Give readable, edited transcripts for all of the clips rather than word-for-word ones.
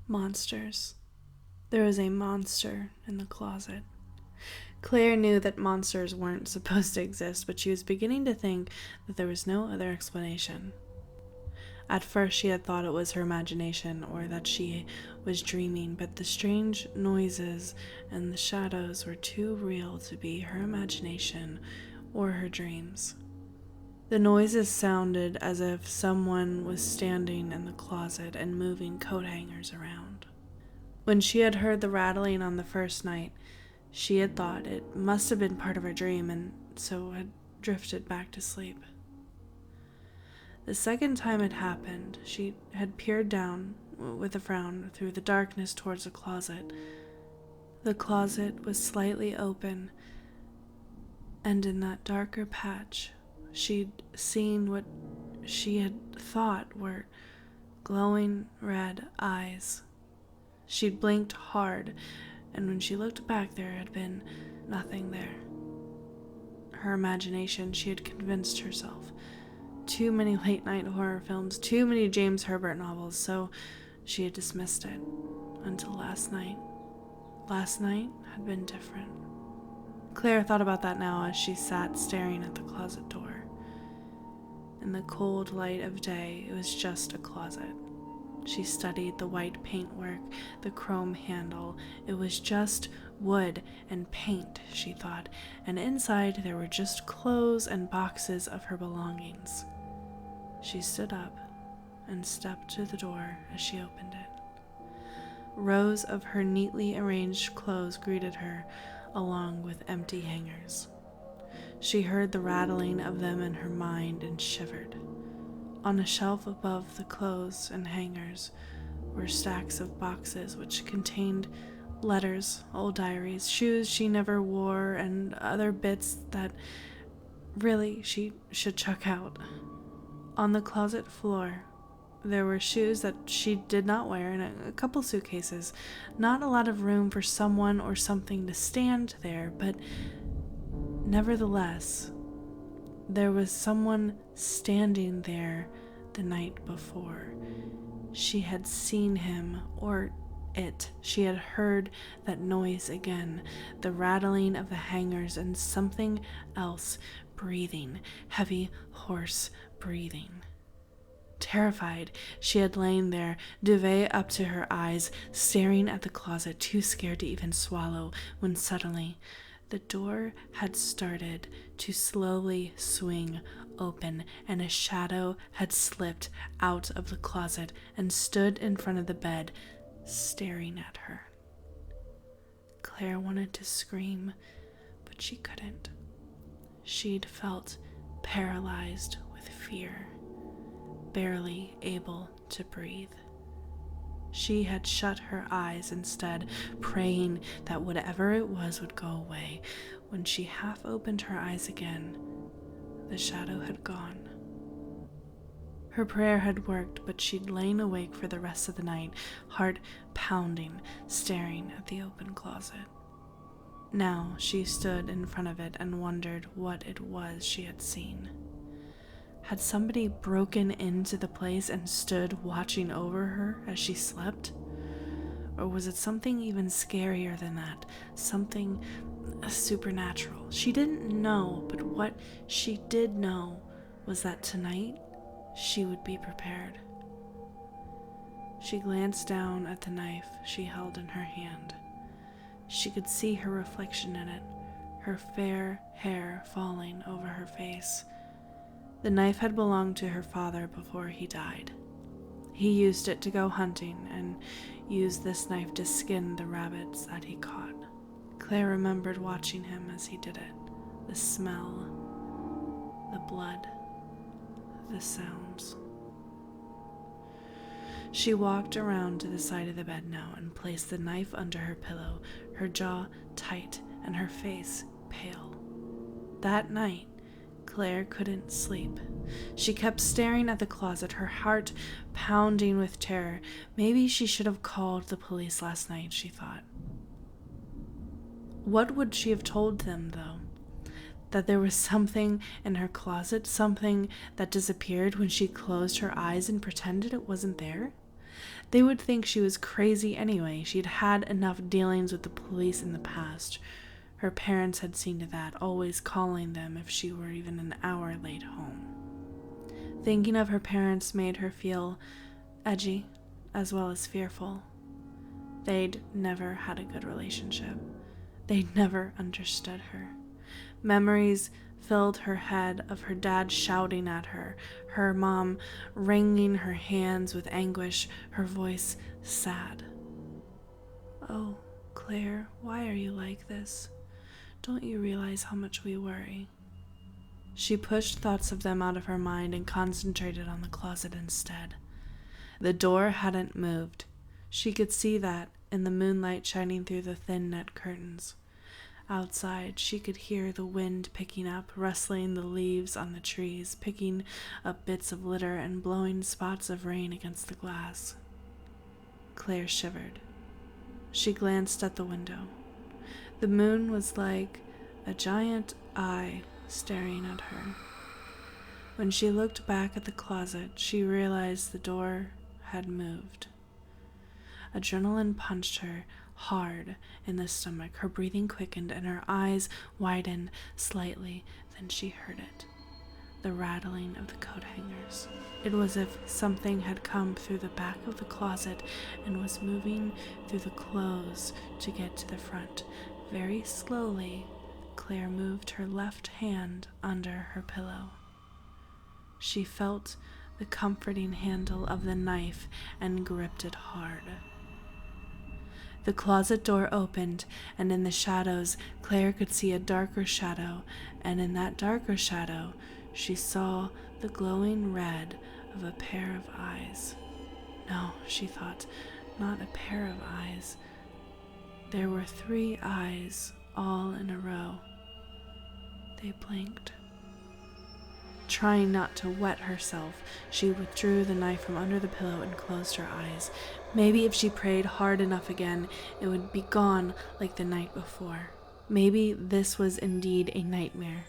Monsters. There was a monster in the closet. Claire knew that monsters weren't supposed to exist, but she was beginning to think that there was no other explanation. At first she had thought it was her imagination or that she was dreaming, but the strange noises and the shadows were too real to be her imagination or her dreams. The noises sounded as if someone was standing in the closet and moving coat hangers around. When she had heard the rattling on the first night, she had thought it must have been part of her dream and so had drifted back to sleep. The second time it happened, she had peered down with a frown through the darkness towards the closet. The closet was slightly open, and in that darker patch, she'd seen what she had thought were glowing red eyes. She'd blinked hard, and when she looked back, there had been nothing there. Her imagination, she had convinced herself. Too many late-night horror films, too many James Herbert novels, so she had dismissed it. Until last night. Last night had been different. Claire thought about that now as she sat staring at the closet door. In the cold light of day, it was just a closet. She studied the white paintwork, the chrome handle. It was just wood and paint, she thought, and inside there were just clothes and boxes of her belongings. She stood up and stepped to the door as she opened it. Rows of her neatly arranged clothes greeted her, along with empty hangers. She heard the rattling of them in her mind and shivered. On a shelf above the clothes and hangers were stacks of boxes which contained letters, old diaries, shoes she never wore, and other bits that really she should chuck out. On the closet floor, there were shoes that she did not wear and a couple suitcases. Not a lot of room for someone or something to stand there, but nevertheless, there was someone standing there the night before. She had seen him, or it. She had heard that noise again, the rattling of the hangers and something else breathing, heavy, hoarse breathing. Terrified, she had lain there, duvet up to her eyes, staring at the closet, too scared to even swallow, when suddenly the door had started to slowly swing open, and a shadow had slipped out of the closet and stood in front of the bed, staring at her. Claire wanted to scream, but she couldn't. She'd felt paralyzed with fear, barely able to breathe. She had shut her eyes instead, praying that whatever it was would go away. When she half opened her eyes again, the shadow had gone. Her prayer had worked, but she'd lain awake for the rest of the night, heart pounding, staring at the open closet. Now she stood in front of it and wondered what it was she had seen. Had somebody broken into the place and stood watching over her as she slept? Or was it something even scarier than that? Something supernatural? She didn't know, but what she did know was that tonight she would be prepared. She glanced down at the knife she held in her hand. She could see her reflection in it, her fair hair falling over her face. The knife had belonged to her father before he died. He used it to go hunting and used this knife to skin the rabbits that he caught. Claire remembered watching him as he did it. The smell, the blood, the sounds. She walked around to the side of the bed now and placed the knife under her pillow, her jaw tight and her face pale. That night, Claire couldn't sleep. She kept staring at the closet, her heart pounding with terror. Maybe she should have called the police last night, she thought. What would she have told them, though? That there was something in her closet, something that disappeared when she closed her eyes and pretended it wasn't there? They would think she was crazy anyway. She'd had enough dealings with the police in the past. Her parents had seen to that, always calling them if she were even an hour late home. Thinking of her parents made her feel edgy as well as fearful. They'd never had a good relationship. They'd never understood her. Memories filled her head of her dad shouting at her, her mom wringing her hands with anguish, her voice sad. "Oh, Claire, why are you like this? Don't you realize how much we worry?" She pushed thoughts of them out of her mind and concentrated on the closet instead. The door hadn't moved. She could see that in the moonlight shining through the thin net curtains. Outside, she could hear the wind picking up, rustling the leaves on the trees, picking up bits of litter and blowing spots of rain against the glass. Claire shivered. She glanced at the window. The moon was like a giant eye staring at her. When she looked back at the closet, she realized the door had moved. Adrenaline punched her hard in the stomach. Her breathing quickened and her eyes widened slightly. Then she heard it, the rattling of the coat hangers. It was as if something had come through the back of the closet and was moving through the clothes to get to the front. Very slowly, Claire moved her left hand under her pillow. She felt the comforting handle of the knife and gripped it hard. The closet door opened, and in the shadows, Claire could see a darker shadow, and in that darker shadow, she saw the glowing red of a pair of eyes. No, she thought, not a pair of eyes. There were 3 eyes, all in a row. They blinked. Trying not to wet herself, she withdrew the knife from under the pillow and closed her eyes. Maybe if she prayed hard enough again, it would be gone like the night before. Maybe this was indeed a nightmare.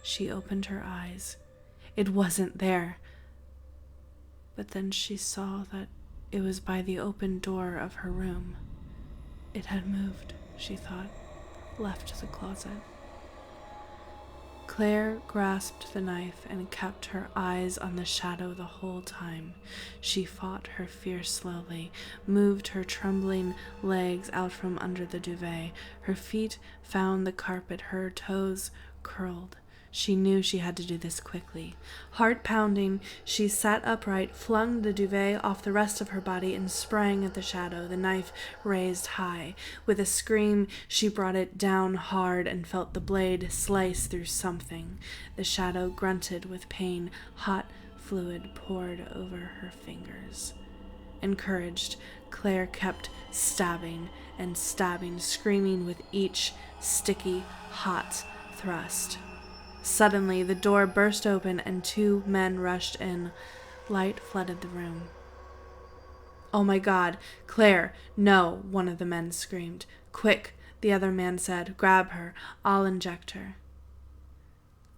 She opened her eyes. It wasn't there. But then she saw that it was by the open door of her room. It had moved, she thought, left the closet. Claire grasped the knife and kept her eyes on the shadow the whole time. She fought her fear slowly, moved her trembling legs out from under the duvet. Her feet found the carpet, her toes curled. She knew she had to do this quickly. Heart pounding, she sat upright, flung the duvet off the rest of her body, and sprang at the shadow, the knife raised high. With a scream, she brought it down hard and felt the blade slice through something. The shadow grunted with pain. Hot fluid poured over her fingers. Encouraged, Claire kept stabbing and stabbing, screaming with each sticky, hot thrust. Suddenly, the door burst open and 2 men rushed in. Light flooded the room. "Oh my God, Claire, no," one of the men screamed. "Quick," the other man said. "Grab her. I'll inject her."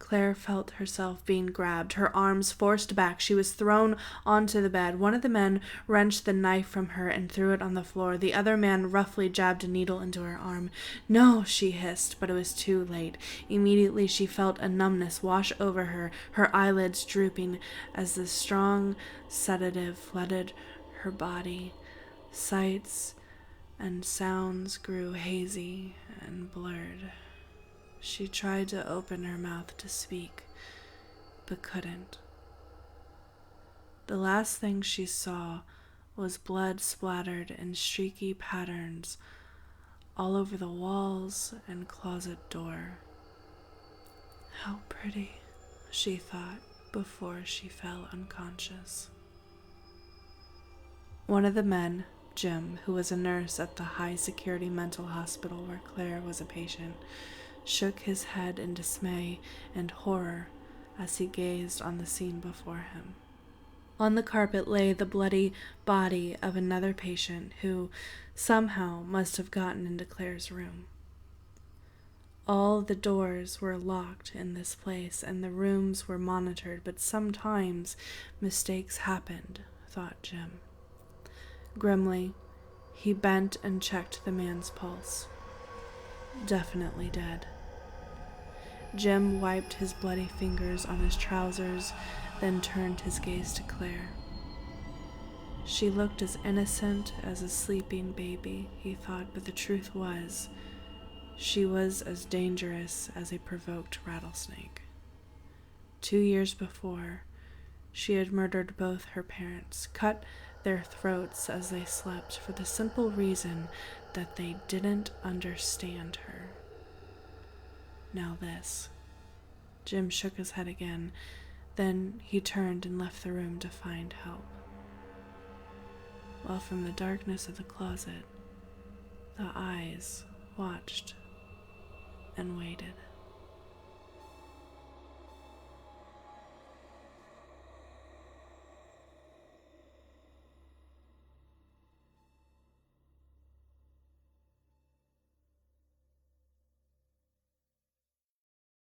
Claire felt herself being grabbed, her arms forced back. She was thrown onto the bed. One of the men wrenched the knife from her and threw it on the floor. The other man roughly jabbed a needle into her arm. "No," she hissed, but it was too late. Immediately she felt a numbness wash over her, her eyelids drooping as the strong sedative flooded her body. Sights and sounds grew hazy and blurred. She tried to open her mouth to speak, but couldn't. The last thing she saw was blood splattered in streaky patterns all over the walls and closet door. How pretty, she thought before she fell unconscious. One of the men, Jim, who was a nurse at the high-security mental hospital where Claire was a patient, shook his head in dismay and horror as he gazed on the scene before him. On the carpet lay the bloody body of another patient who somehow must have gotten into Claire's room. All the doors were locked in this place and the rooms were monitored, but sometimes mistakes happened, thought Jim. Grimly, he bent and checked the man's pulse. Definitely dead. Jim wiped his bloody fingers on his trousers, then turned his gaze to Claire. She looked as innocent as a sleeping baby, he thought, but the truth was, she was as dangerous as a provoked rattlesnake. 2 years before, she had murdered both her parents, cut their throats as they slept for the simple reason that they didn't understand her. Now this. Jim shook his head again, then he turned and left the room to find help. While from the darkness of the closet, the eyes watched and waited.